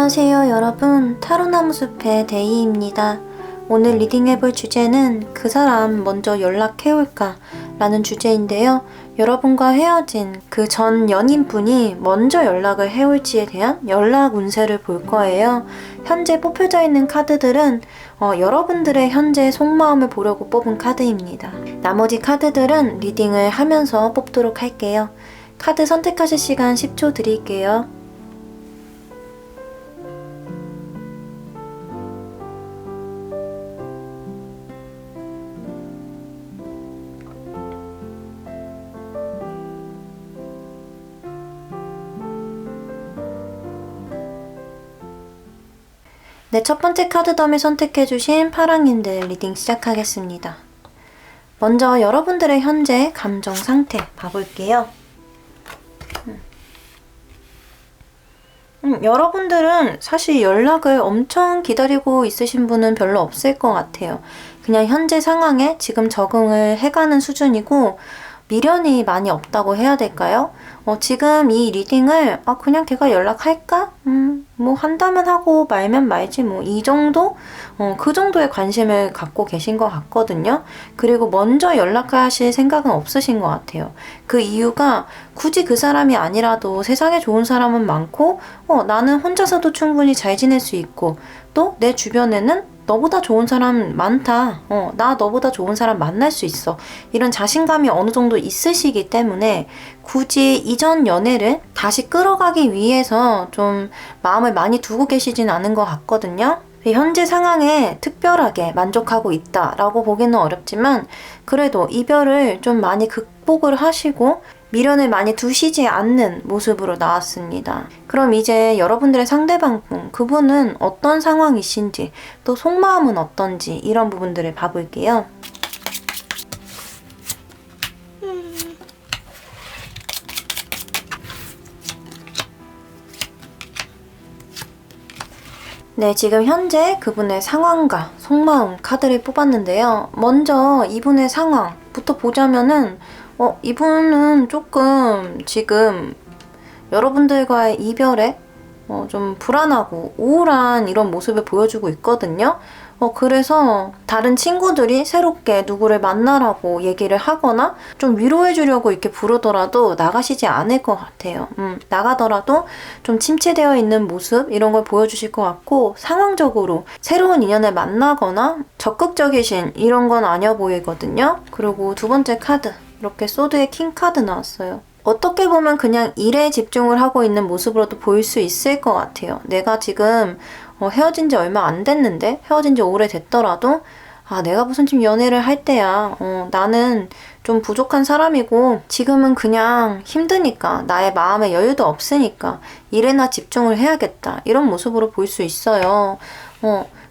안녕하세요 여러분, 타로나무숲의 데이입니다. 오늘 리딩해볼 주제는 그 사람 먼저 연락해올까? 라는 주제인데요. 여러분과 헤어진 그 전 연인분이 먼저 연락을 해올지에 대한 연락 운세를 볼 거예요. 현재 뽑혀져 있는 카드들은 여러분들의 현재 속마음을 보려고 뽑은 카드입니다. 나머지 카드들은 리딩을 하면서 뽑도록 할게요. 카드 선택하실 시간 10초 드릴게요. 네, 첫 번째 카드 덤을 선택해주신 파랑님들 리딩 시작하겠습니다. 먼저 여러분들의 현재 감정 상태 봐볼게요. 여러분들은 사실 연락을 엄청 기다리고 있으신 분은 별로 없을 것 같아요. 그냥 현재 상황에 지금 적응을 해가는 수준이고 미련이 많이 없다고 해야 될까요? 지금 이 리딩을 그냥 걔가 연락할까? 뭐 한다면 하고 말면 말지 뭐 이 정도? 그 정도의 관심을 갖고 계신 것 같거든요. 그리고 먼저 연락하실 생각은 없으신 것 같아요. 그 이유가 굳이 그 사람이 아니라도 세상에 좋은 사람은 많고 나는 혼자서도 충분히 잘 지낼 수 있고 또 내 주변에는 너보다 좋은 사람 많다. 나 너보다 좋은 사람 만날 수 있어. 이런 자신감이 어느 정도 있으시기 때문에 굳이 이전 연애를 다시 끌어가기 위해서 좀 마음을 많이 두고 계시진 않은 것 같거든요. 현재 상황에 특별하게 만족하고 있다라고 보기는 어렵지만 그래도 이별을 좀 많이 극복을 하시고 미련을 많이 두시지 않는 모습으로 나왔습니다. 그럼 이제 여러분들의 상대방분, 그분은 어떤 상황이신지 또 속마음은 어떤지 이런 부분들을 봐볼게요. 네, 지금 현재 그분의 상황과 속마음 카드를 뽑았는데요. 먼저 이분의 상황부터 보자면은 이분은 조금 지금 여러분들과의 이별에 좀 불안하고 우울한 이런 모습을 보여주고 있거든요. 그래서 다른 친구들이 새롭게 누구를 만나라고 얘기를 하거나 좀 위로해주려고 이렇게 부르더라도 나가시지 않을 것 같아요. 나가더라도 좀 침체되어 있는 모습 이런 걸 보여주실 것 같고 상황적으로 새로운 인연을 만나거나 적극적이신 이런 건 아니어 보이거든요. 그리고 두 번째 카드 이렇게 소드의 킹 카드 나왔어요. 어떻게 보면 그냥 일에 집중을 하고 있는 모습으로도 보일 수 있을 것 같아요. 내가 지금 헤어진 지 얼마 안 됐는데 헤어진 지 오래됐더라도 내가 무슨 지금 연애를 할 때야. 나는 좀 부족한 사람이고 지금은 그냥 힘드니까 나의 마음에 여유도 없으니까 일에나 집중을 해야겠다. 이런 모습으로 보일 수 있어요.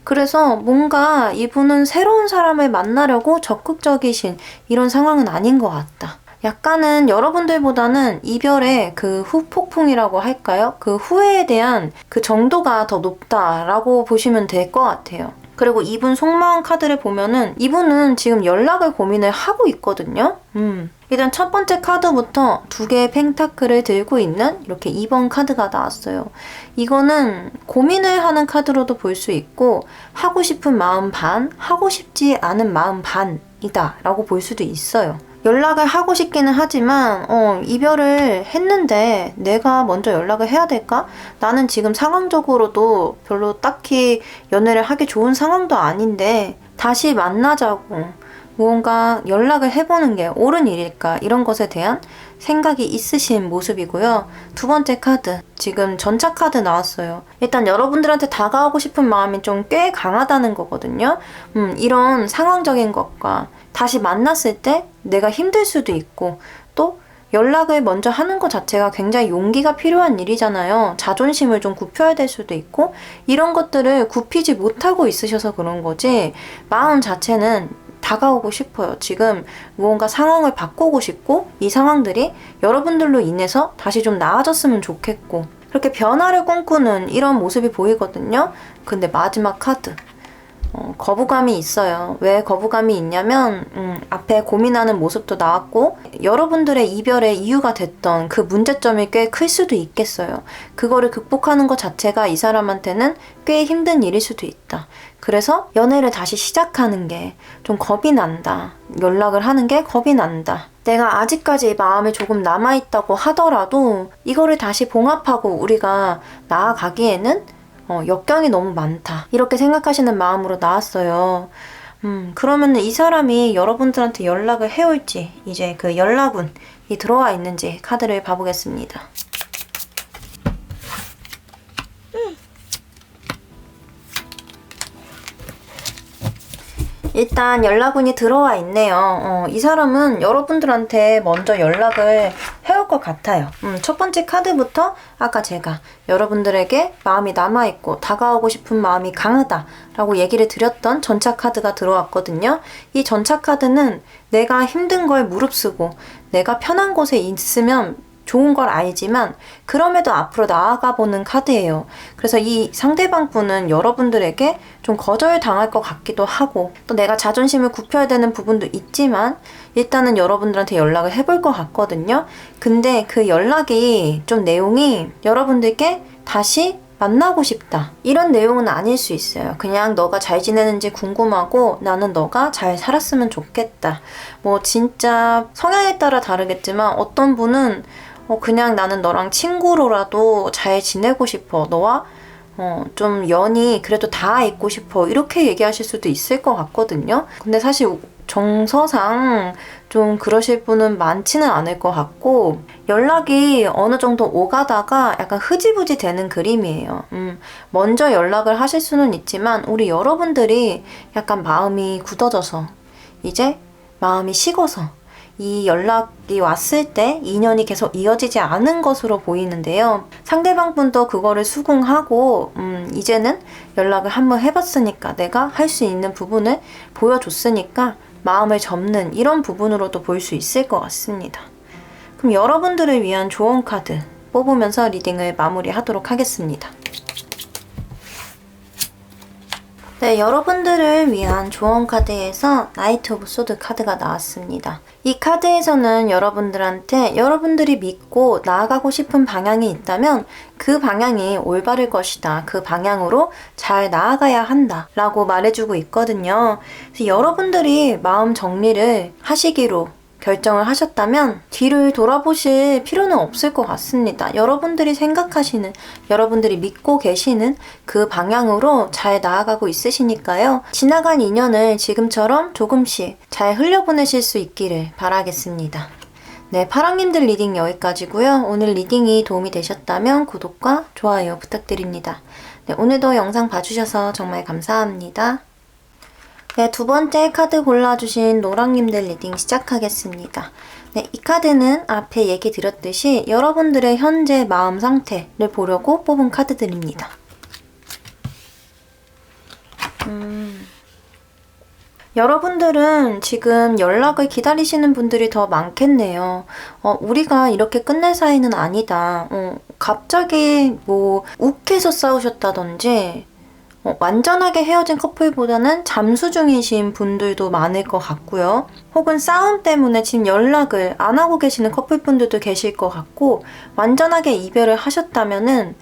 그래서 뭔가 이분은 새로운 사람을 만나려고 적극적이신 이런 상황은 아닌 것 같다. 약간은 여러분들보다는 이별의 그 후폭풍이라고 할까요? 그 후회에 대한 그 정도가 더 높다라고 보시면 될 것 같아요. 그리고 이분 속마음 카드를 보면은 이분은 지금 연락을 고민을 하고 있거든요. 일단 첫 번째 카드부터 두 개의 펜타클을 들고 있는 이렇게 2번 카드가 나왔어요. 이거는 고민을 하는 카드로도 볼 수 있고 하고 싶은 마음 반, 하고 싶지 않은 마음 반이다 라고 볼 수도 있어요. 연락을 하고 싶기는 하지만 이별을 했는데 내가 먼저 연락을 해야 될까? 나는 지금 상황적으로도 별로 딱히 연애를 하기 좋은 상황도 아닌데 다시 만나자고 무언가 연락을 해보는 게 옳은 일일까? 이런 것에 대한 생각이 있으신 모습이고요. 두 번째 카드, 지금 전차 카드 나왔어요. 일단 여러분들한테 다가오고 싶은 마음이 좀 꽤 강하다는 거거든요. 이런 상황적인 것과 다시 만났을 때 내가 힘들 수도 있고 또 연락을 먼저 하는 것 자체가 굉장히 용기가 필요한 일이잖아요. 자존심을 좀 굽혀야 될 수도 있고 이런 것들을 굽히지 못하고 있으셔서 그런 거지 마음 자체는 다가오고 싶어요. 지금 무언가 상황을 바꾸고 싶고 이 상황들이 여러분들로 인해서 다시 좀 나아졌으면 좋겠고 그렇게 변화를 꿈꾸는 이런 모습이 보이거든요. 근데 마지막 카드 거부감이 있어요. 왜 거부감이 있냐면 앞에 고민하는 모습도 나왔고 여러분들의 이별의 이유가 됐던 그 문제점이 꽤 클 수도 있겠어요. 그거를 극복하는 것 자체가 이 사람한테는 꽤 힘든 일일 수도 있다. 그래서 연애를 다시 시작하는 게 좀 겁이 난다. 연락을 하는 게 겁이 난다. 내가 아직까지 마음에 조금 남아있다고 하더라도 이거를 다시 봉합하고 우리가 나아가기에는 역경이 너무 많다. 이렇게 생각하시는 마음으로 나왔어요. 그러면 이 사람이 여러분들한테 연락을 해올지, 이제 그 연락운이 들어와 있는지 카드를 봐보겠습니다. 일단 연락운이 들어와 있네요. 이 사람은 여러분들한테 먼저 연락을 해올 것 같아요. 첫 번째 카드부터 아까 제가 여러분들에게 마음이 남아있고 다가오고 싶은 마음이 강하다라고 얘기를 드렸던 전차 카드가 들어왔거든요. 이 전차 카드는 내가 힘든 걸 무릅쓰고 내가 편한 곳에 있으면 좋은 걸 알지만 그럼에도 앞으로 나아가 보는 카드예요. 그래서 이 상대방 분은 여러분들에게 좀 거절당할 것 같기도 하고 또 내가 자존심을 굽혀야 되는 부분도 있지만 일단은 여러분들한테 연락을 해볼 것 같거든요. 근데 그 연락이 좀 내용이 여러분들께 다시 만나고 싶다 이런 내용은 아닐 수 있어요. 그냥 너가 잘 지내는지 궁금하고 나는 너가 잘 살았으면 좋겠다. 뭐 진짜 성향에 따라 다르겠지만 어떤 분은 그냥 나는 너랑 친구로라도 잘 지내고 싶어. 너와 좀 연이 그래도 닿아 있고 싶어. 이렇게 얘기하실 수도 있을 것 같거든요. 근데 사실 정서상 좀 그러실 분은 많지는 않을 것 같고 연락이 어느 정도 오가다가 약간 흐지부지 되는 그림이에요. 먼저 연락을 하실 수는 있지만 우리 여러분들이 약간 마음이 굳어져서 이제 마음이 식어서 이 연락이 왔을 때 인연이 계속 이어지지 않은 것으로 보이는데요. 상대방 분도 그거를 수긍하고 이제는 연락을 한번 해봤으니까 내가 할 수 있는 부분을 보여줬으니까 마음을 접는 이런 부분으로도 볼 수 있을 것 같습니다. 그럼 여러분들을 위한 조언 카드 뽑으면서 리딩을 마무리하도록 하겠습니다. 네, 여러분들을 위한 조언 카드에서 나이트 오브 소드 카드가 나왔습니다. 이 카드에서는 여러분들한테 여러분들이 믿고 나아가고 싶은 방향이 있다면 그 방향이 올바를 것이다. 그 방향으로 잘 나아가야 한다. 라고 말해주고 있거든요. 그래서 여러분들이 마음 정리를 하시기로 결정을 하셨다면 뒤를 돌아보실 필요는 없을 것 같습니다. 여러분들이 생각하시는, 여러분들이 믿고 계시는 그 방향으로 잘 나아가고 있으시니까요. 지나간 인연을 지금처럼 조금씩 잘 흘려보내실 수 있기를 바라겠습니다. 네, 파랑님들 리딩 여기까지고요. 오늘 리딩이 도움이 되셨다면 구독과 좋아요 부탁드립니다. 네, 오늘도 영상 봐주셔서 정말 감사합니다. 네, 두 번째 카드 골라주신 노랑님들 리딩 시작하겠습니다. 네, 이 카드는 앞에 얘기 드렸듯이 여러분들의 현재 마음 상태를 보려고 뽑은 카드들입니다. 여러분들은 지금 연락을 기다리시는 분들이 더 많겠네요. 우리가 이렇게 끝낼 사이는 아니다. 갑자기 뭐 욱해서 싸우셨다든지 완전하게 헤어진 커플보다는 잠수 중이신 분들도 많을 것 같고요. 혹은 싸움 때문에 지금 연락을 안 하고 계시는 커플분들도 계실 것 같고 완전하게 이별을 하셨다면은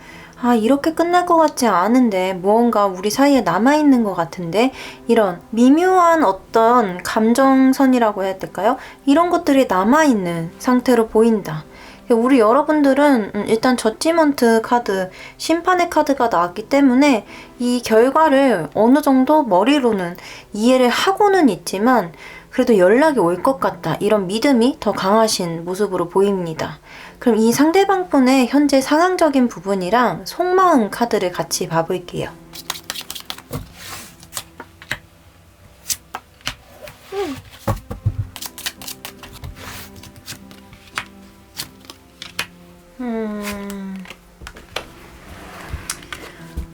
이렇게 끝날 것 같지 않은데 무언가 우리 사이에 남아있는 것 같은데 이런 미묘한 어떤 감정선이라고 해야 될까요? 이런 것들이 남아있는 상태로 보인다. 우리 여러분들은 일단 저지먼트 카드, 심판의 카드가 나왔기 때문에 이 결과를 어느 정도 머리로는 이해를 하고는 있지만 그래도 연락이 올 것 같다. 이런 믿음이 더 강하신 모습으로 보입니다. 그럼 이 상대방 분의 현재 상황적인 부분이랑 속마음 카드를 같이 봐볼게요.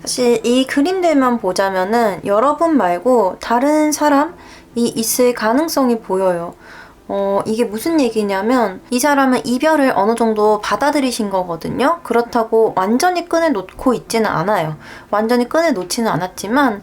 사실 이 그림들만 보자면은 여러분 말고 다른 사람이 있을 가능성이 보여요. 이게 무슨 얘기냐면 이 사람은 이별을 어느 정도 받아들이신 거거든요. 그렇다고 완전히 끈을 놓고 있지는 않아요. 완전히 끈을 놓지는 않았지만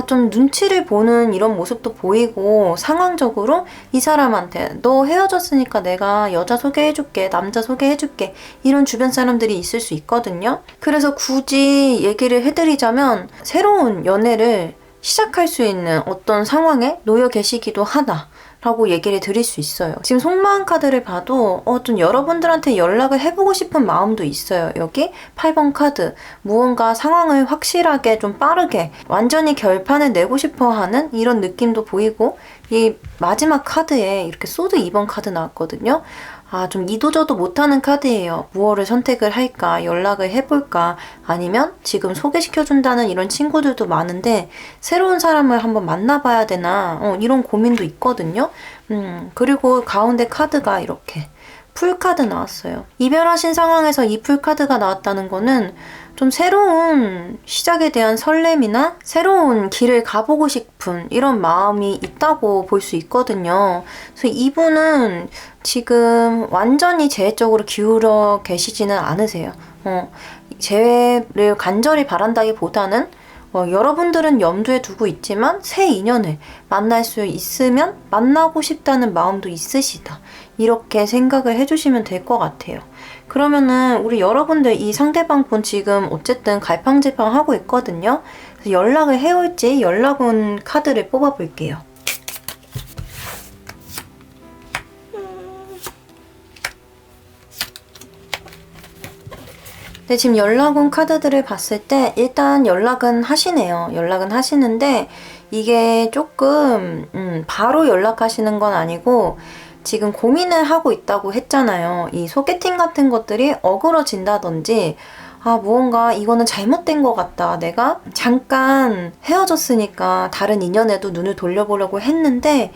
좀 눈치를 보는 이런 모습도 보이고 상황적으로 이 사람한테 너 헤어졌으니까 내가 여자 소개해줄게, 남자 소개해줄게 이런 주변 사람들이 있을 수 있거든요. 그래서 굳이 얘기를 해드리자면 새로운 연애를 시작할 수 있는 어떤 상황에 놓여 계시기도 하다 라고 얘기를 드릴 수 있어요. 지금 속마음 카드를 봐도 좀 여러분들한테 연락을 해보고 싶은 마음도 있어요. 여기 8번 카드, 무언가 상황을 확실하게 좀 빠르게 완전히 결판을 내고 싶어 하는 이런 느낌도 보이고, 이 마지막 카드에 이렇게 소드 2번 카드 나왔거든요. 좀 이도저도 못하는 카드예요. 무엇을 선택을 할까? 연락을 해볼까? 아니면 지금 소개시켜준다는 이런 친구들도 많은데 새로운 사람을 한번 만나봐야 되나? 이런 고민도 있거든요. 그리고 가운데 카드가 이렇게 풀카드 나왔어요. 이별하신 상황에서 이 풀카드가 나왔다는 거는 좀 새로운 시작에 대한 설렘이나 새로운 길을 가보고 싶은 이런 마음이 있다고 볼 수 있거든요. 그래서 이분은 지금 완전히 재회 쪽으로 기울어 계시지는 않으세요. 재회를 간절히 바란다기보다는 여러분들은 염두에 두고 있지만 새 인연을 만날 수 있으면 만나고 싶다는 마음도 있으시다. 이렇게 생각을 해주시면 될 것 같아요. 그러면은 우리 여러분들 이 상대방 분 지금 어쨌든 갈팡질팡 하고 있거든요. 그래서 연락을 해올지 연락 온 카드를 뽑아볼게요. 네, 지금 연락 온 카드들을 봤을 때 일단 연락은 하시네요. 연락은 하시는데 이게 조금 바로 연락하시는 건 아니고 지금 고민을 하고 있다고 했잖아요. 이 소개팅 같은 것들이 어그러진다든지 무언가 이거는 잘못된 것 같다. 내가 잠깐 헤어졌으니까 다른 인연에도 눈을 돌려보려고 했는데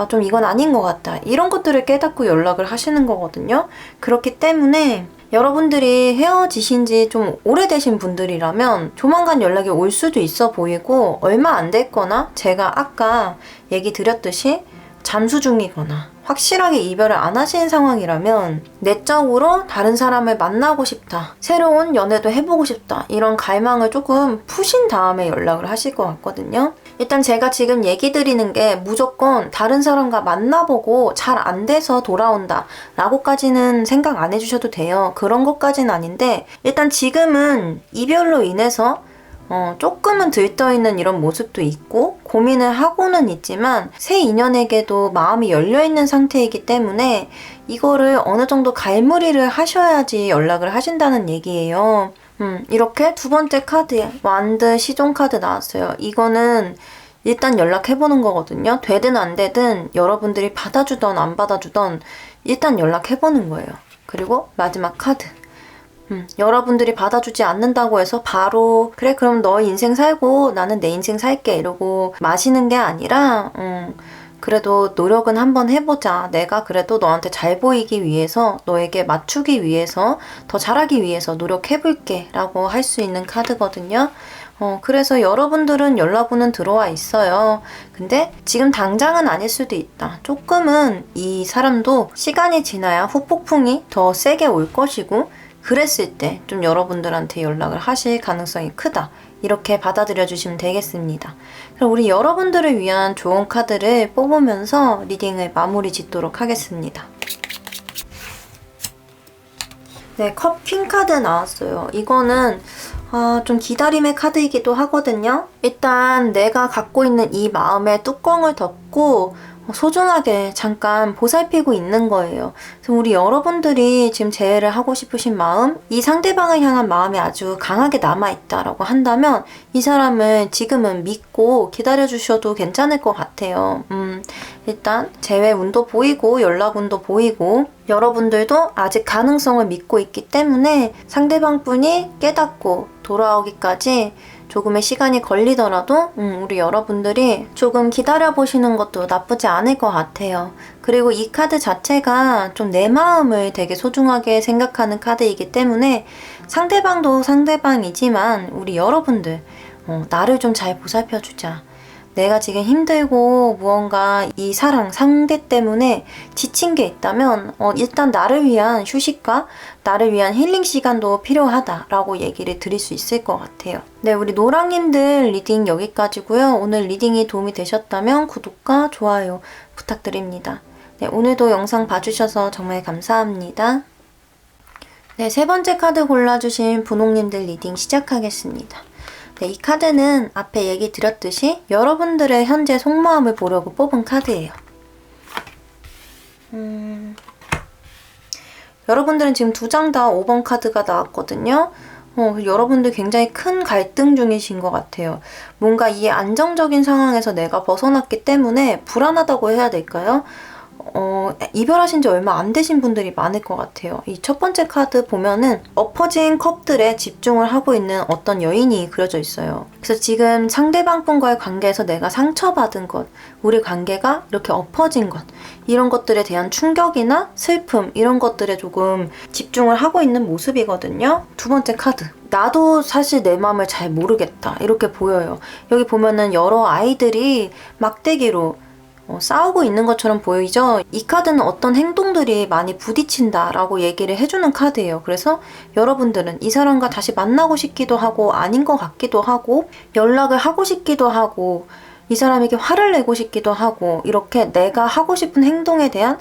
좀 이건 아닌 것 같다. 이런 것들을 깨닫고 연락을 하시는 거거든요. 그렇기 때문에 여러분들이 헤어지신 지 좀 오래되신 분들이라면 조만간 연락이 올 수도 있어 보이고, 얼마 안 됐거나 제가 아까 얘기 드렸듯이 잠수 중이거나 확실하게 이별을 안 하신 상황이라면 내적으로 다른 사람을 만나고 싶다, 새로운 연애도 해보고 싶다, 이런 갈망을 조금 푸신 다음에 연락을 하실 것 같거든요. 일단 제가 지금 얘기 드리는 게 무조건 다른 사람과 만나보고 잘 안 돼서 돌아온다 라고까지는 생각 안 해주셔도 돼요. 그런 것까지는 아닌데 일단 지금은 이별로 인해서 조금은 들떠있는 이런 모습도 있고 고민을 하고는 있지만 새 인연에게도 마음이 열려있는 상태이기 때문에 이거를 어느 정도 갈무리를 하셔야지 연락을 하신다는 얘기예요. 이렇게 두 번째 카드에 완드 시종 카드 나왔어요. 이거는 일단 연락해보는 거거든요. 되든 안 되든 여러분들이 받아주던 안 받아주던 일단 연락해보는 거예요. 그리고 마지막 카드. 여러분들이 받아주지 않는다고 해서 바로 그래 그럼 너 인생 살고 나는 내 인생 살게 이러고 마시는 게 아니라 그래도 노력은 한번 해보자. 내가 그래도 너한테 잘 보이기 위해서, 너에게 맞추기 위해서, 더 잘하기 위해서 노력해볼게 라고 할 수 있는 카드거든요. 그래서 여러분들은 연락오는 들어와 있어요. 근데 지금 당장은 아닐 수도 있다. 조금은 이 사람도 시간이 지나야 후폭풍이 더 세게 올 것이고, 그랬을 때 좀 여러분들한테 연락을 하실 가능성이 크다. 이렇게 받아들여 주시면 되겠습니다. 그럼 우리 여러분들을 위한 좋은 카드를 뽑으면서 리딩을 마무리 짓도록 하겠습니다. 네, 컵 퀸 카드 나왔어요. 이거는 좀 기다림의 카드이기도 하거든요. 일단 내가 갖고 있는 이 마음의 뚜껑을 덮고 소중하게 잠깐 보살피고 있는 거예요. 그래서 우리 여러분들이 지금 재회를 하고 싶으신 마음, 이 상대방을 향한 마음이 아주 강하게 남아있다라고 한다면 이 사람을 지금은 믿고 기다려주셔도 괜찮을 것 같아요. 일단 재회 운도 보이고 연락 운도 보이고 여러분들도 아직 가능성을 믿고 있기 때문에 상대방 분이 깨닫고 돌아오기까지 조금의 시간이 걸리더라도 우리 여러분들이 조금 기다려보시는 것도 나쁘지 않을 것 같아요. 그리고 이 카드 자체가 좀 내 마음을 되게 소중하게 생각하는 카드이기 때문에 상대방도 상대방이지만 우리 여러분들 나를 좀 잘 보살펴주자. 내가 지금 힘들고 무언가 이 사랑, 상대 때문에 지친 게 있다면 일단 나를 위한 휴식과 나를 위한 힐링 시간도 필요하다라고 얘기를 드릴 수 있을 것 같아요. 네, 우리 노랑님들 리딩 여기까지고요. 오늘 리딩이 도움이 되셨다면 구독과 좋아요 부탁드립니다. 네, 오늘도 영상 봐주셔서 정말 감사합니다. 네, 세 번째 카드 골라주신 분홍님들 리딩 시작하겠습니다. 네, 이 카드는 앞에 얘기 드렸듯이 여러분들의 현재 속마음을 보려고 뽑은 카드예요. 여러분들은 지금 두 장 다 5번 카드가 나왔거든요. 여러분들 굉장히 큰 갈등 중이신 것 같아요. 뭔가 이 안정적인 상황에서 내가 벗어났기 때문에 불안하다고 해야 될까요? 이별하신 지 얼마 안 되신 분들이 많을 것 같아요. 이 첫 번째 카드 보면은 엎어진 컵들에 집중을 하고 있는 어떤 여인이 그려져 있어요. 그래서 지금 상대방 분과의 관계에서 내가 상처받은 것, 우리 관계가 이렇게 엎어진 것, 이런 것들에 대한 충격이나 슬픔, 이런 것들에 조금 집중을 하고 있는 모습이거든요. 두 번째 카드. 나도 사실 내 마음을 잘 모르겠다. 이렇게 보여요. 여기 보면은 여러 아이들이 막대기로 싸우고 있는 것처럼 보이죠? 이 카드는 어떤 행동들이 많이 부딪힌다라고 얘기를 해주는 카드예요. 그래서 여러분들은 이 사람과 다시 만나고 싶기도 하고 아닌 것 같기도 하고 연락을 하고 싶기도 하고 이 사람에게 화를 내고 싶기도 하고 이렇게 내가 하고 싶은 행동에 대한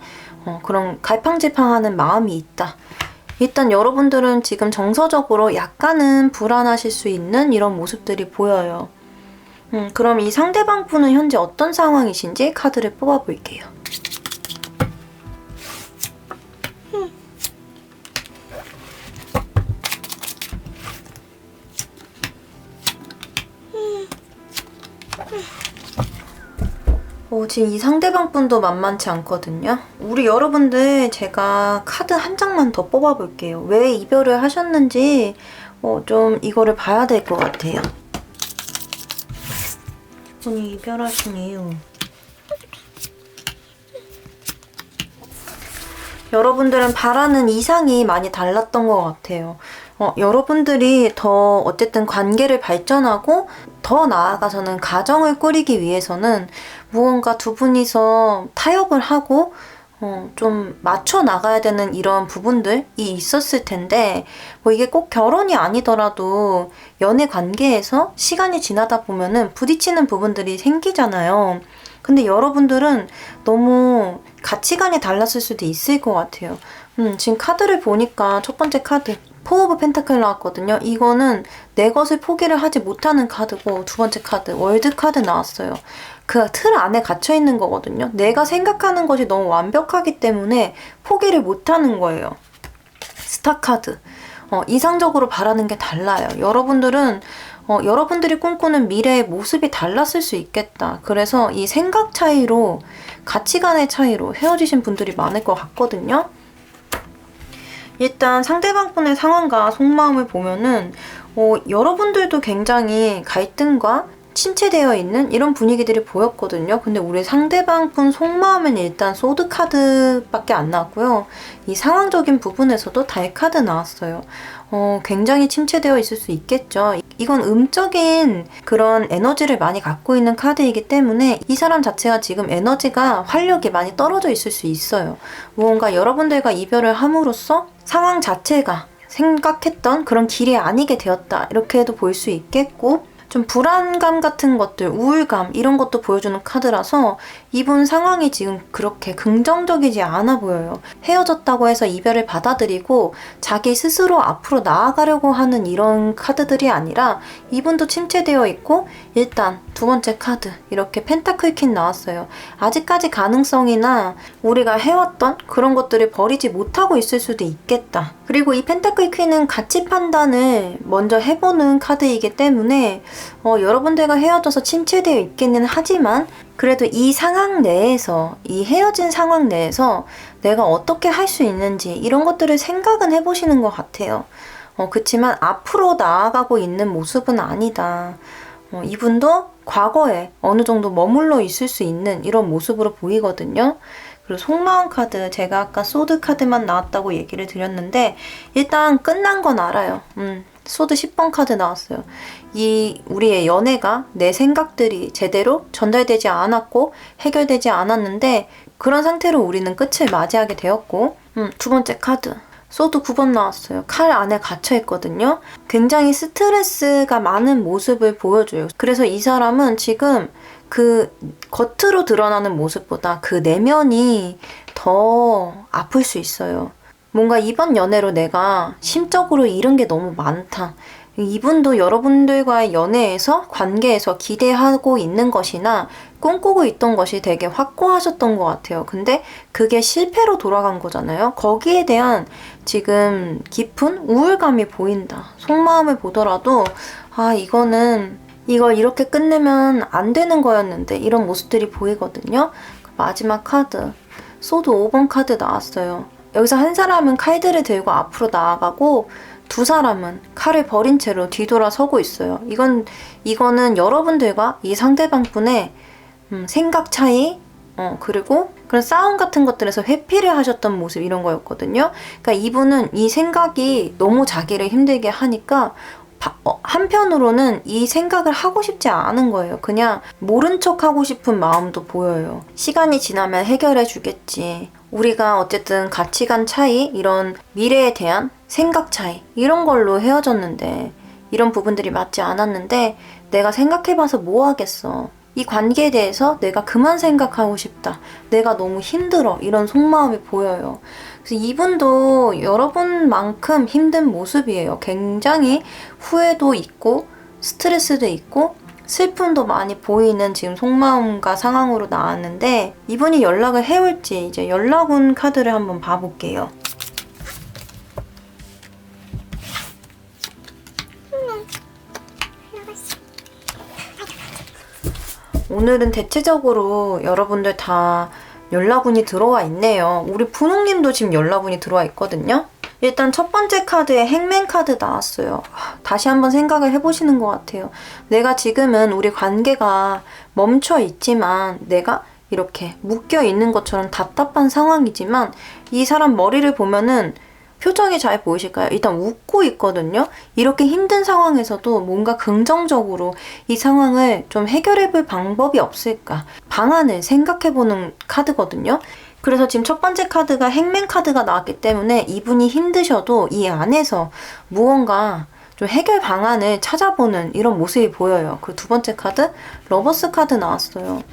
그런 갈팡질팡하는 마음이 있다. 일단 여러분들은 지금 정서적으로 약간은 불안하실 수 있는 이런 모습들이 보여요. 그럼 이 상대방 분은 현재 어떤 상황이신지 카드를 뽑아볼게요. 지금 이 상대방 분도 만만치 않거든요. 우리 여러분들 제가 카드 한 장만 더 뽑아볼게요. 왜 이별을 하셨는지 좀 이거를 봐야 될 것 같아요. 분이 이별하신 이유. 여러분들은 바라는 이상이 많이 달랐던 것 같아요. 여러분들이 더 어쨌든 관계를 발전하고 더 나아가서는 가정을 꾸리기 위해서는 무언가 두 분이서 타협을 하고 좀 맞춰 나가야 되는 이런 부분들이 있었을 텐데 뭐 이게 꼭 결혼이 아니더라도 연애 관계에서 시간이 지나다 보면은 부딪히는 부분들이 생기잖아요. 근데 여러분들은 너무 가치관이 달랐을 수도 있을 것 같아요. 지금 카드를 보니까 첫 번째 카드 포 오브 펜타클 나왔거든요. 이거는 내 것을 포기를 하지 못하는 카드고 두 번째 카드 월드 카드 나왔어요. 그 틀 안에 갇혀 있는 거거든요. 내가 생각하는 것이 너무 완벽하기 때문에 포기를 못하는 거예요. 스타 카드. 이상적으로 바라는 게 달라요. 여러분들은 여러분들이 꿈꾸는 미래의 모습이 달랐을 수 있겠다. 그래서 이 생각 차이로 가치관의 차이로 헤어지신 분들이 많을 것 같거든요. 일단 상대방 분의 상황과 속마음을 보면은 여러분들도 굉장히 갈등과 침체되어 있는 이런 분위기들이 보였거든요. 근데 우리 상대방 분 속마음은 일단 소드 카드밖에 안 나왔고요. 이 상황적인 부분에서도 달 카드 나왔어요. 굉장히 침체되어 있을 수 있겠죠. 이건 음적인 그런 에너지를 많이 갖고 있는 카드이기 때문에 이 사람 자체가 지금 에너지가 활력이 많이 떨어져 있을 수 있어요. 무언가 여러분들과 이별을 함으로써 상황 자체가 생각했던 그런 길이 아니게 되었다. 이렇게도 볼 수 있겠고 좀 불안감 같은 것들, 우울감 이런 것도 보여주는 카드라서 이분 상황이 지금 그렇게 긍정적이지 않아 보여요. 헤어졌다고 해서 이별을 받아들이고 자기 스스로 앞으로 나아가려고 하는 이런 카드들이 아니라 이분도 침체되어 있고 일단 두 번째 카드 이렇게 펜타클 퀸 나왔어요. 아직까지 가능성이나 우리가 해왔던 그런 것들을 버리지 못하고 있을 수도 있겠다. 그리고 이 펜타클 퀸은 가치 판단을 먼저 해보는 카드이기 때문에 여러분들과 헤어져서 침체되어 있기는 하지만 그래도 이 상황 내에서 이 헤어진 상황 내에서 내가 어떻게 할 수 있는지 이런 것들을 생각은 해보시는 것 같아요. 그치만 앞으로 나아가고 있는 모습은 아니다. 이분도 과거에 어느 정도 머물러 있을 수 있는 이런 모습으로 보이거든요. 그리고 속마음 카드, 제가 아까 소드 카드만 나왔다고 얘기를 드렸는데 일단 끝난 건 알아요. 소드 10번 카드 나왔어요. 이 우리의 연애가 내 생각들이 제대로 전달되지 않았고 해결되지 않았는데 그런 상태로 우리는 끝을 맞이하게 되었고 두 번째 카드 소드 9번 나왔어요. 칼 안에 갇혀 있거든요. 굉장히 스트레스가 많은 모습을 보여줘요. 그래서 이 사람은 지금 그 겉으로 드러나는 모습보다 그 내면이 더 아플 수 있어요. 뭔가 이번 연애로 내가 심적으로 잃은 게 너무 많다. 이분도 여러분들과의 연애에서 관계에서 기대하고 있는 것이나 꿈꾸고 있던 것이 되게 확고하셨던 것 같아요. 근데 그게 실패로 돌아간 거잖아요. 거기에 대한 지금 깊은 우울감이 보인다. 속마음을 보더라도 이걸 이렇게 끝내면 안 되는 거였는데 이런 모습들이 보이거든요. 마지막 카드 소드 5번 카드 나왔어요. 여기서 한 사람은 칼들을 들고 앞으로 나아가고 두 사람은 칼을 버린 채로 뒤돌아서고 있어요. 이거는 여러분들과 이 상대방분의 생각 차이, 그리고 그런 싸움 같은 것들에서 회피를 하셨던 모습 이런 거였거든요. 그러니까 이분은 이 생각이 너무 자기를 힘들게 하니까 한편으로는 이 생각을 하고 싶지 않은 거예요. 그냥 모른 척 하고 싶은 마음도 보여요. 시간이 지나면 해결해 주겠지. 우리가 어쨌든 가치관 차이, 이런 미래에 대한 생각 차이 이런 걸로 헤어졌는데 이런 부분들이 맞지 않았는데 내가 생각해봐서 뭐 하겠어. 이 관계에 대해서 내가 그만 생각하고 싶다. 내가 너무 힘들어. 이런 속마음이 보여요. 그래서 이분도 여러분만큼 힘든 모습이에요. 굉장히 후회도 있고 스트레스도 있고 슬픔도 많이 보이는 지금 속마음과 상황으로 나왔는데 이분이 연락을 해올지 이제 연락운 카드를 한번 봐볼게요. 오늘은 대체적으로 여러분들 다 연락운이 들어와 있네요. 우리 분홍님도 지금 연락운이 들어와 있거든요. 일단 첫 번째 카드에 행맨 카드 나왔어요. 다시 한번 생각을 해보시는 것 같아요. 내가 지금은 우리 관계가 멈춰 있지만 내가 이렇게 묶여 있는 것처럼 답답한 상황이지만 이 사람 머리를 보면은 표정이 잘 보이실까요? 일단 웃고 있거든요. 이렇게 힘든 상황에서도 뭔가 긍정적으로 이 상황을 좀 해결해 볼 방법이 없을까? 방안을 생각해 보는 카드거든요. 그래서 지금 첫 번째 카드가 행맨 카드가 나왔기 때문에 이분이 힘드셔도 이 안에서 무언가 좀 해결 방안을 찾아보는 이런 모습이 보여요. 그 두 번째 카드 러버스 카드 나왔어요.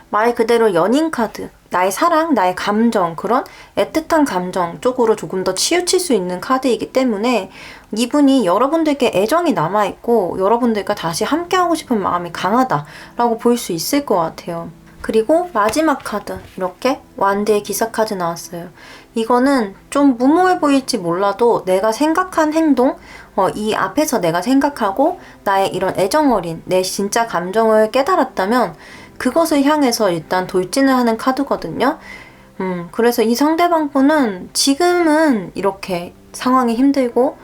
말 그대로 연인 카드. 나의 사랑, 나의 감정, 그런 애틋한 감정 쪽으로 조금 더 치우칠 수 있는 카드이기 때문에 이분이 여러분들께 애정이 남아있고 여러분들과 다시 함께하고 싶은 마음이 강하다라고 볼 수 있을 것 같아요. 그리고 마지막 카드 이렇게 완드의 기사 카드 나왔어요. 이거는 좀 무모해 보일지 몰라도 내가 생각한 행동, 이 앞에서 내가 생각하고 나의 이런 애정어린 내 진짜 감정을 깨달았다면 그것을 향해서 일단 돌진을 하는 카드거든요. 그래서 이 상대방분은 지금은 이렇게 상황이 힘들고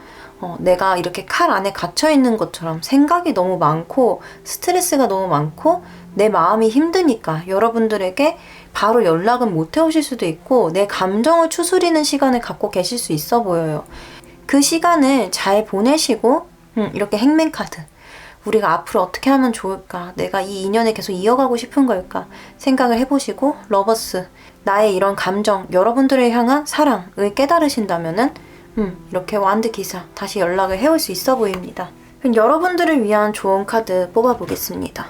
내가 이렇게 칼 안에 갇혀있는 것처럼 생각이 너무 많고 스트레스가 너무 많고 내 마음이 힘드니까 여러분들에게 바로 연락은 못 해오실 수도 있고 내 감정을 추스리는 시간을 갖고 계실 수 있어 보여요. 그 시간을 잘 보내시고 이렇게 행맨 카드 우리가 앞으로 어떻게 하면 좋을까? 내가 이 인연을 계속 이어가고 싶은 걸까? 생각을 해보시고 러버스 나의 이런 감정 여러분들을 향한 사랑을 깨달으신다면은 이렇게 완드 기사 다시 연락을 해올 수 있어 보입니다. 그럼 여러분들을 위한 좋은 카드 뽑아보겠습니다.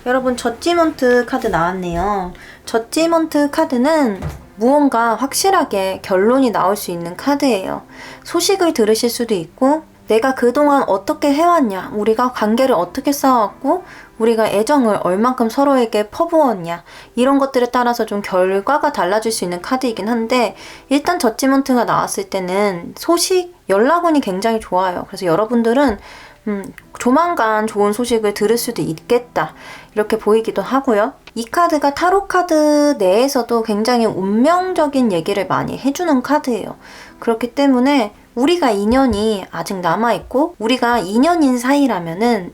여러분 저지먼트 카드 나왔네요. 저지먼트 카드는 무언가 확실하게 결론이 나올 수 있는 카드예요. 소식을 들으실 수도 있고 내가 그동안 어떻게 해왔냐, 우리가 관계를 어떻게 쌓아왔고 우리가 애정을 얼만큼 서로에게 퍼부었냐 이런 것들에 따라서 좀 결과가 달라질 수 있는 카드이긴 한데 일단 저지먼트가 나왔을 때는 소식, 연락운이 굉장히 좋아요. 그래서 여러분들은 조만간 좋은 소식을 들을 수도 있겠다 이렇게 보이기도 하고요. 이 카드가 타로 카드 내에서도 굉장히 운명적인 얘기를 많이 해주는 카드예요. 그렇기 때문에 우리가 인연이 아직 남아있고 우리가 인연인 사이라면은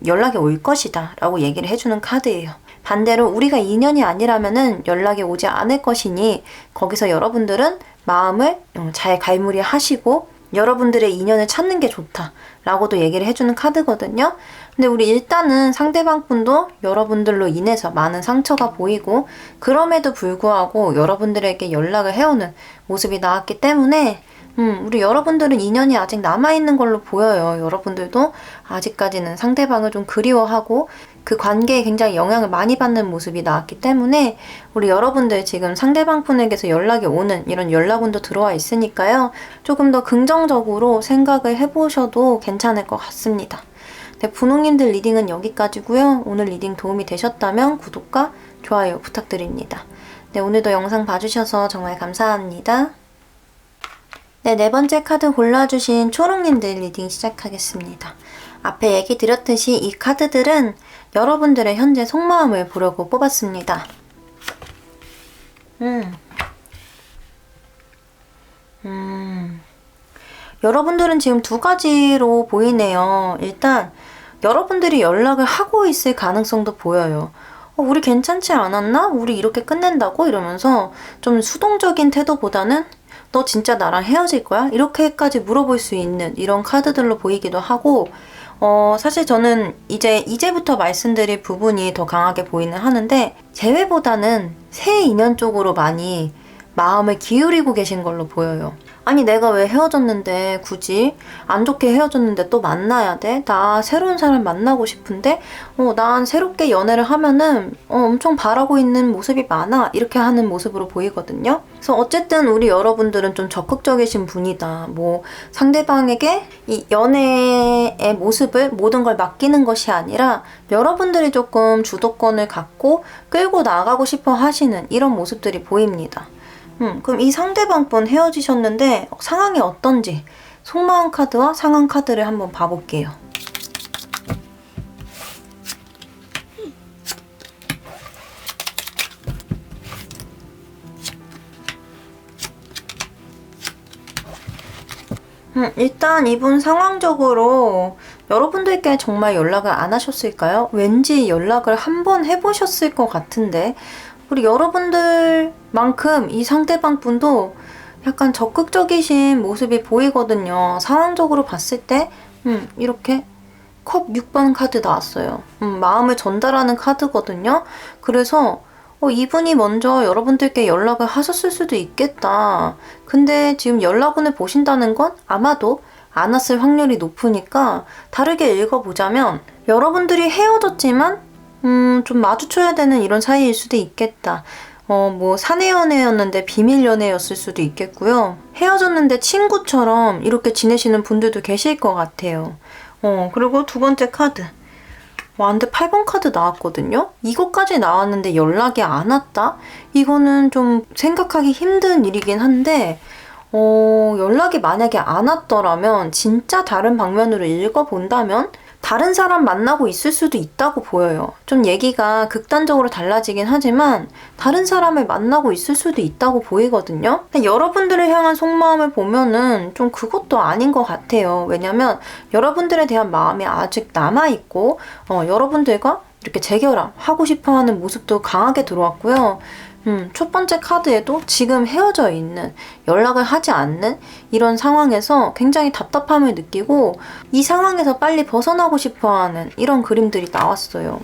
연락이 올 것이다 라고 얘기를 해주는 카드예요. 반대로 우리가 인연이 아니라면은 연락이 오지 않을 것이니 거기서 여러분들은 마음을 잘 갈무리하시고 여러분들의 인연을 찾는 게 좋다라고도 얘기를 해주는 카드거든요. 근데 우리 일단은 상대방 분도 여러분들로 인해서 많은 상처가 보이고 그럼에도 불구하고 여러분들에게 연락을 해오는 모습이 나왔기 때문에 우리 여러분들은 인연이 아직 남아있는 걸로 보여요. 여러분들도 아직까지는 상대방을 좀 그리워하고 그 관계에 굉장히 영향을 많이 받는 모습이 나왔기 때문에 우리 여러분들 지금 상대방 분에게서 연락이 오는 이런 연락운도 들어와 있으니까요. 조금 더 긍정적으로 생각을 해보셔도 괜찮을 것 같습니다. 네, 분홍님들 리딩은 여기까지고요. 오늘 리딩 도움이 되셨다면 구독과 좋아요 부탁드립니다. 네, 오늘도 영상 봐주셔서 정말 감사합니다. 네, 네 번째 카드 골라주신 초록님들 리딩 시작하겠습니다. 앞에 얘기 드렸듯이 이 카드들은 여러분들의 현재 속마음을 보려고 뽑았습니다. 여러분들은 지금 두 가지로 보이네요. 일단 여러분들이 연락을 하고 있을 가능성도 보여요. 우리 괜찮지 않았나? 우리 이렇게 끝낸다고? 이러면서 좀 수동적인 태도보다는 너 진짜 나랑 헤어질 거야? 이렇게까지 물어볼 수 있는 이런 카드들로 보이기도 하고 사실 저는 이제부터 말씀드릴 부분이 더 강하게 보이는 하는데 재회보다는 새 인연 쪽으로 많이 마음을 기울이고 계신 걸로 보여요. 아니 내가 왜 헤어졌는데 굳이 안 좋게 헤어졌는데 또 만나야 돼? 나 새로운 사람 만나고 싶은데 난 새롭게 연애를 하면은 엄청 바라고 있는 모습이 많아 이렇게 하는 모습으로 보이거든요. 그래서 어쨌든 우리 여러분들은 좀 적극적이신 분이다. 뭐 상대방에게 이 연애의 모습을 모든 걸 맡기는 것이 아니라 여러분들이 조금 주도권을 갖고 끌고 나가고 싶어 하시는 이런 모습들이 보입니다. 그럼 이 상대방 분 헤어지셨는데 상황이 어떤지 속마음 카드와 상황 카드를 한번 봐볼게요. 일단 이분 상황적으로 여러분들께 정말 연락을 안 하셨을까요? 왠지 연락을 한번 해보셨을 것 같은데 우리 여러분들만큼 이 상대방 분도 약간 적극적이신 모습이 보이거든요. 상황적으로 봤을 때 이렇게 컵 6번 카드 나왔어요. 마음을 전달하는 카드거든요. 그래서 이분이 먼저 여러분들께 연락을 하셨을 수도 있겠다. 근데 지금 연락운을 보신다는 건 아마도 안 왔을 확률이 높으니까 다르게 읽어보자면 여러분들이 헤어졌지만 좀 마주쳐야 되는 이런 사이일 수도 있겠다. 뭐 사내 연애였는데 비밀 연애였을 수도 있겠고요. 헤어졌는데 친구처럼 이렇게 지내시는 분들도 계실 것 같아요. 그리고 두 번째 카드. 근데 8번 카드 나왔거든요? 이것까지 나왔는데 연락이 안 왔다? 이거는 좀 생각하기 힘든 일이긴 한데 연락이 만약에 안 왔더라면 진짜 다른 방면으로 읽어본다면 다른 사람 만나고 있을 수도 있다고 보여요. 좀 얘기가 극단적으로 달라지긴 하지만 다른 사람을 만나고 있을 수도 있다고 보이거든요. 근데 여러분들을 향한 속마음을 보면은 좀 그것도 아닌 것 같아요. 왜냐면 여러분들에 대한 마음이 아직 남아있고 여러분들과 이렇게 재결합하고 싶어하는 모습도 강하게 들어왔고요. 첫 번째 카드에도 지금 헤어져 있는, 연락을 하지 않는 이런 상황에서 굉장히 답답함을 느끼고 이 상황에서 빨리 벗어나고 싶어하는 이런 그림들이 나왔어요.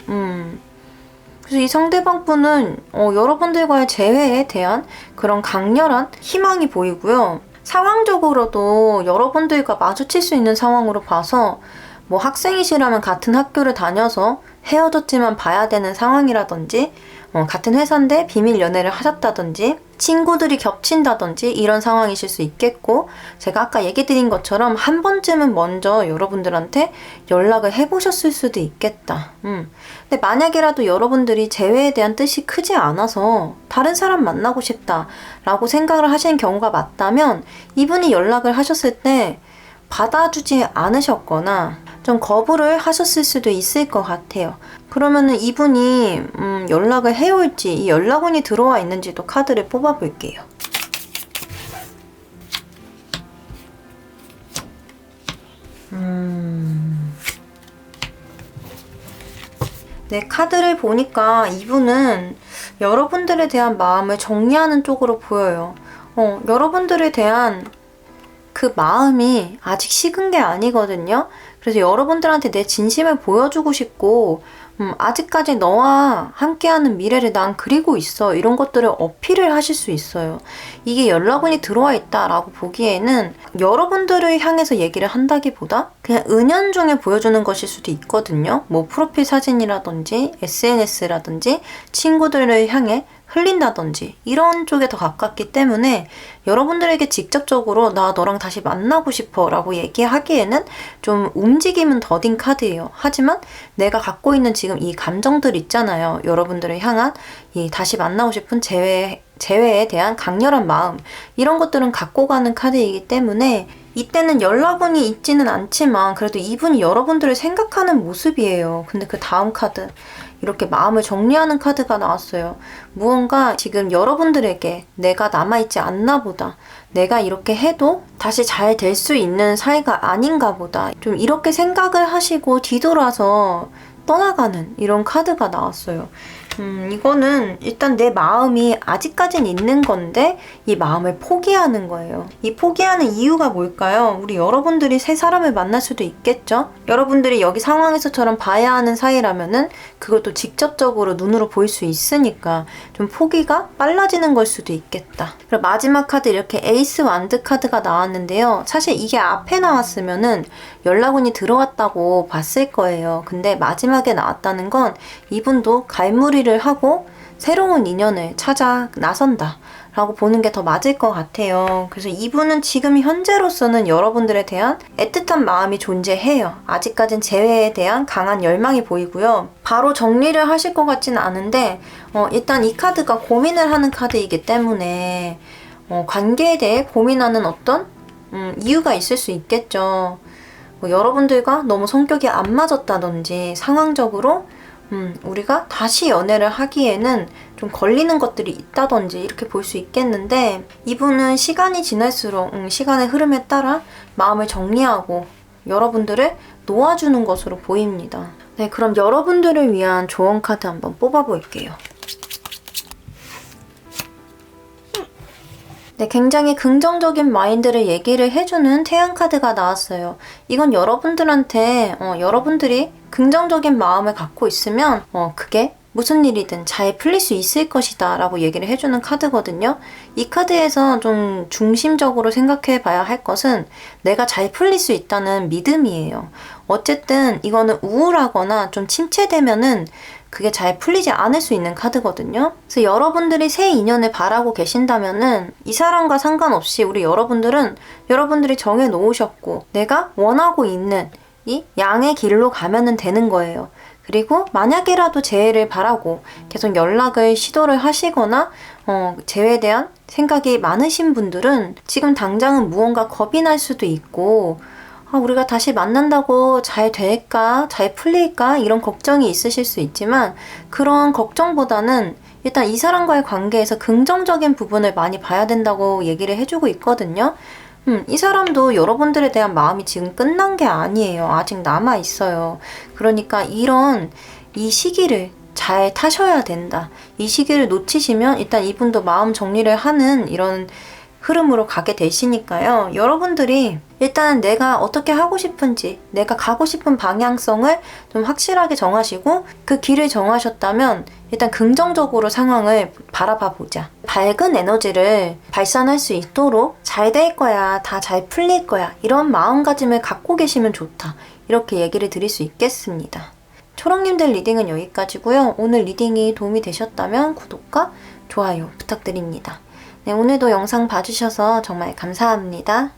그래서 이 상대방 분은 여러분들과의 재회에 대한 그런 강렬한 희망이 보이고요. 상황적으로도 여러분들과 마주칠 수 있는 상황으로 봐서 뭐 학생이시라면 같은 학교를 다녀서 헤어졌지만 봐야 되는 상황이라든지 같은 회사인데 비밀 연애를 하셨다든지 친구들이 겹친다든지 이런 상황이실 수 있겠고 제가 아까 얘기 드린 것처럼 한 번쯤은 먼저 여러분들한테 연락을 해보셨을 수도 있겠다. 근데 만약이라도 여러분들이 재회에 대한 뜻이 크지 않아서 다른 사람 만나고 싶다 라고 생각을 하시는 경우가 맞다면 이분이 연락을 하셨을 때 받아주지 않으셨거나 좀 거부를 하셨을 수도 있을 것 같아요. 그러면은 이분이 연락을 해올지 이 연락운이 들어와 있는지도 카드를 뽑아볼게요. 네, 카드를 보니까 이분은 여러분들에 대한 마음을 정리하는 쪽으로 보여요. 여러분들에 대한 그 마음이 아직 식은 게 아니거든요. 그래서 여러분들한테 내 진심을 보여주고 싶고, 아직까지 너와 함께하는 미래를 난 그리고 있어. 이런 것들을 어필을 하실 수 있어요. 이게 연락운이 들어와 있다라고 보기에는 여러분들을 향해서 얘기를 한다기보다 그냥 은연중에 보여주는 것일 수도 있거든요. 뭐 프로필 사진이라든지 SNS라든지 친구들을 향해 흘린다든지 이런 쪽에 더 가깝기 때문에 여러분들에게 직접적으로 나 너랑 다시 만나고 싶어 라고 얘기하기에는 좀 움직임은 더딘 카드예요. 하지만 내가 갖고 있는 지금 이 감정들 있잖아요. 여러분들을 향한 이 다시 만나고 싶은 재회에 대한 강렬한 마음, 이런 것들은 갖고 가는 카드이기 때문에 이때는 연락운이 있지는 않지만 그래도 이분이 여러분들을 생각하는 모습이에요. 근데 그 다음 카드, 이렇게 마음을 정리하는 카드가 나왔어요. 무언가 지금 여러분들에게 내가 남아있지 않나 보다, 내가 이렇게 해도 다시 잘 될 수 있는 사이가 아닌가 보다, 좀 이렇게 생각을 하시고 뒤돌아서 떠나가는 이런 카드가 나왔어요. 이거는 일단 내 마음이 아직까진 있는 건데 이 마음을 포기하는 거예요. 이 포기하는 이유가 뭘까요? 우리 여러분들이 새 사람을 만날 수도 있겠죠? 여러분들이 여기 상황에서처럼 봐야 하는 사이라면은 그것도 직접적으로 눈으로 보일 수 있으니까 좀 포기가 빨라지는 걸 수도 있겠다. 그리고 마지막 카드 이렇게 에이스 완드 카드가 나왔는데요. 사실 이게 앞에 나왔으면은 연락운이 들어왔다고 봤을 거예요. 근데 마지막에 나왔다는 건 이분도 갈무리를 하고 새로운 인연을 찾아 나선다 라고 보는 게 더 맞을 것 같아요. 그래서 이분은 지금 현재로서는 여러분들에 대한 애틋한 마음이 존재해요. 아직까진 재회에 대한 강한 열망이 보이고요. 바로 정리를 하실 것 같지는 않은데 일단 이 카드가 고민을 하는 카드이기 때문에 관계에 대해 고민하는 어떤 이유가 있을 수 있겠죠. 뭐 여러분들과 너무 성격이 안 맞았다든지 상황적으로 우리가 다시 연애를 하기에는 좀 걸리는 것들이 있다든지 이렇게 볼 수 있겠는데, 이분은 시간이 지날수록 시간의 흐름에 따라 마음을 정리하고 여러분들을 놓아주는 것으로 보입니다. 네, 그럼 여러분들을 위한 조언 카드 한번 뽑아볼게요. 네, 굉장히 긍정적인 마인드를 얘기를 해주는 태양 카드가 나왔어요. 이건 여러분들한테 여러분들이 긍정적인 마음을 갖고 있으면 그게 무슨 일이든 잘 풀릴 수 있을 것이다 라고 얘기를 해주는 카드거든요. 이 카드에서 좀 중심적으로 생각해 봐야 할 것은 내가 잘 풀릴 수 있다는 믿음이에요. 어쨌든 이거는 우울하거나 좀 침체되면은 그게 잘 풀리지 않을 수 있는 카드거든요. 그래서 여러분들이 새 인연을 바라고 계신다면은 이 사람과 상관없이 우리 여러분들은 여러분들이 정해 놓으셨고 내가 원하고 있는 이 양의 길로 가면은 되는 거예요. 그리고 만약에라도 재회를 바라고 계속 연락을 시도를 하시거나 재회에 대한 생각이 많으신 분들은 지금 당장은 무언가 겁이 날 수도 있고 우리가 다시 만난다고 잘 될까? 잘 풀릴까? 이런 걱정이 있으실 수 있지만 그런 걱정보다는 일단 이 사람과의 관계에서 긍정적인 부분을 많이 봐야 된다고 얘기를 해주고 있거든요. 이 사람도 여러분들에 대한 마음이 지금 끝난 게 아니에요. 아직 남아있어요. 그러니까 이 시기를 잘 타셔야 된다. 이 시기를 놓치시면 일단 이분도 마음 정리를 하는 이런 흐름으로 가게 되시니까요. 여러분들이 일단 내가 어떻게 하고 싶은지, 내가 가고 싶은 방향성을 좀 확실하게 정하시고 그 길을 정하셨다면 일단 긍정적으로 상황을 바라봐 보자. 밝은 에너지를 발산할 수 있도록 잘 될 거야, 다 잘 풀릴 거야, 이런 마음가짐을 갖고 계시면 좋다. 이렇게 얘기를 드릴 수 있겠습니다. 초록님들 리딩은 여기까지고요. 오늘 리딩이 도움이 되셨다면 구독과 좋아요 부탁드립니다. 네, 오늘도 영상 봐주셔서 정말 감사합니다.